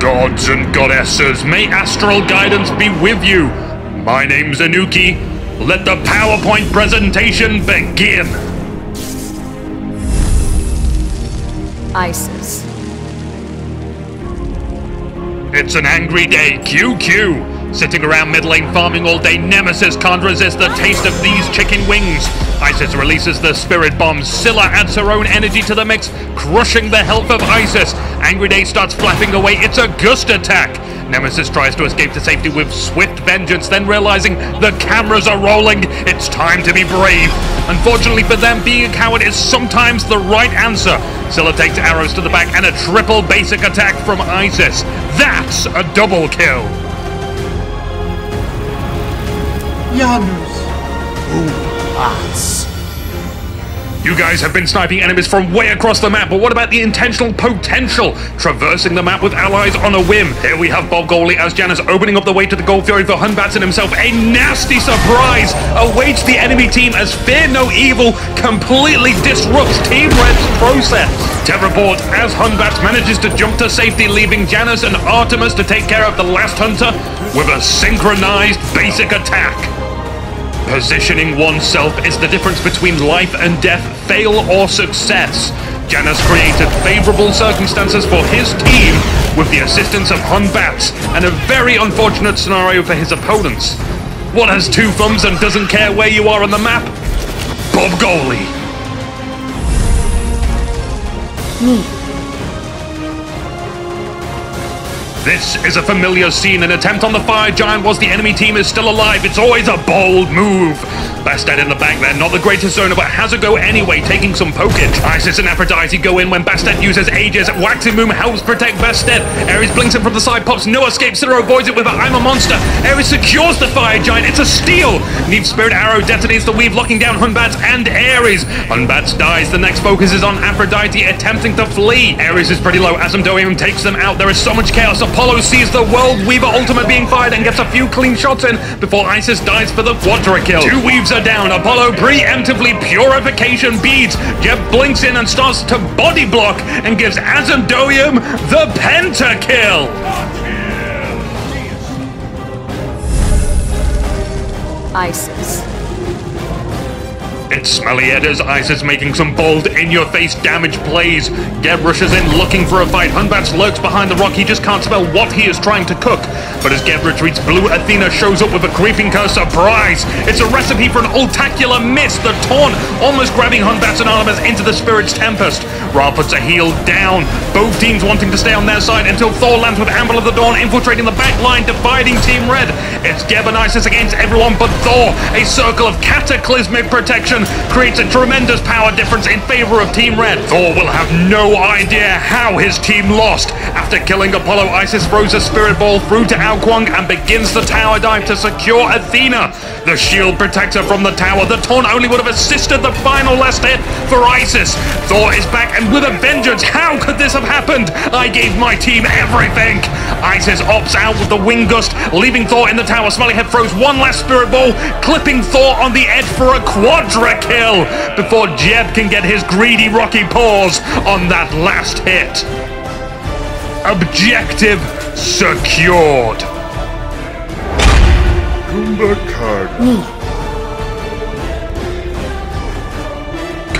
Gods and goddesses, may astral guidance be with you. My name's Inuki. Let the PowerPoint presentation begin. Isis. It's an angry day, QQ. Sitting around mid lane farming all day, Nemesis can't resist the taste of these chicken wings. Isis releases the spirit bomb. Scylla adds her own energy to the mix, crushing the health of Isis. Angry Day starts flapping away. It's a gust attack. Nemesis tries to escape to safety with swift vengeance, then realizing the cameras are rolling, it's time to be brave. Unfortunately for them, being a coward is sometimes the right answer. Scylla takes arrows to the back and a triple basic attack from Isis. That's a double kill. Janus. MOBAs. You guys have been sniping enemies from way across the map, but what about the intentional potential? Traversing the map with allies on a whim. Here we have Bob Goalie as Janus opening up the way to the Gold Fury for Hunbats, and himself a nasty surprise awaits the enemy team as Fear No Evil completely disrupts Team Red's process. Terrorport as Hunbats manages to jump to safety, leaving Janus and Artemis to take care of the last hunter with a synchronized basic attack. Positioning oneself is the difference between life and death, fail or success. Janus created favorable circumstances for his team with the assistance of Hunbats, and a very unfortunate scenario for his opponents. What has two thumbs and doesn't care where you are on the map? Bob Goalie. This is a familiar scene. An attempt on the fire giant whilst the enemy team is still alive. It's always a bold move. Bastet in the back there, not the greatest zoner, but has a go anyway, taking some pokage. Isis and Aphrodite go in when Bastet uses Aegis. Waxing Moon helps protect Bastet. Aries blinks in from the side, pops no escape. Scylla avoids it with a I'm a monster. Aries secures the fire giant. It's a steal. Neve's Spirit Arrow detonates the weave, locking down Hunbats and Aries. Hunbats dies. The next focus is on Aphrodite attempting to flee. Aries is pretty low. Asymptoium takes them out. There is so much chaos. Apollo sees the World Weaver ultimate being fired and gets a few clean shots in before Isis dies for the quadra kill. Two weaves are down. Apollo preemptively purification beads. Jeb blinks in and starts to body block and gives Asymptoium the pentakill. Isis. It's Smelly Ed as Isis making some bold, in-your-face damage plays. Geb rushes in looking for a fight. Hunbats lurks behind the rock. He just can't spell what he is trying to cook. But as Geb retreats, Blue Athena shows up with a creeping curse surprise. It's a recipe for an ultacular miss. The Taunt almost grabbing Hunbats and Artemis into the Spirit's Tempest. Ra puts a heel down. Both teams wanting to stay on their side until Thor lands with Amble of the Dawn infiltrating the back line, dividing Team Red. It's Geb and Isis against everyone but Thor. A circle of cataclysmic protection creates a tremendous power difference in favor of Team Red. Thor will have no idea how his team lost. After killing Apollo, Isis throws a spirit ball through to Ao Kuang and begins the tower dive to secure Athena. The shield protects her from the tower. The Taunt only would have assisted the final last hit for Isis. Thor is back and with a vengeance. How could this have happened? I gave my team everything. Isis opts out with the wing gust, leaving Thor in the tower. Smellyhead throws one last spirit ball, clipping Thor on the edge for a quadra kill before Jeb can get his greedy rocky paws on that last hit. Objective secured.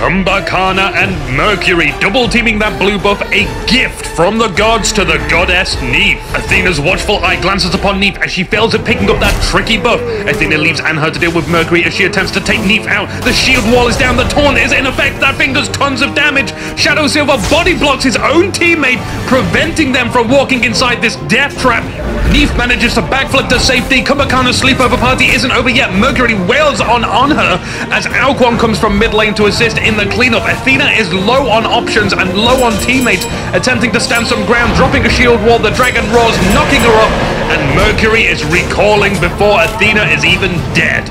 Kumbhakana and Mercury double-teaming that blue buff, a gift from the gods to the goddess Neith. Athena's watchful eye glances upon Neith as she fails at picking up that tricky buff. Athena leaves Anher to deal with Mercury as she attempts to take Neith out. The shield wall is down, the Taunt is in effect, that thing does tons of damage. Shadow Silver body blocks his own teammate, preventing them from walking inside this death trap. Neith manages to backflip to safety. Kumbhakana's sleepover party isn't over yet. Mercury wails on her as Ao Kuang comes from mid lane to assist in the cleanup. Athena is low on options and low on teammates, attempting to stand some ground, dropping a shield wall. The dragon roars, knocking her up, and Mercury is recalling before Athena is even dead.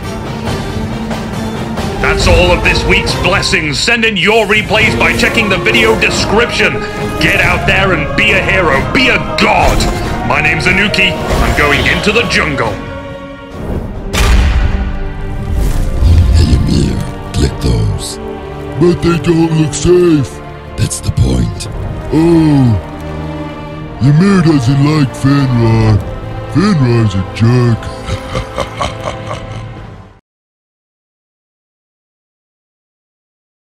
That's all of this week's blessings. Send in your replays by checking the video description. Get out there and be a hero. Be a god. My name's Inuki. I'm going into the jungle. Hey Ymir, click those. But they don't look safe. That's the point. Oh. Ymir doesn't like Fenrir. Fenrir's a jerk.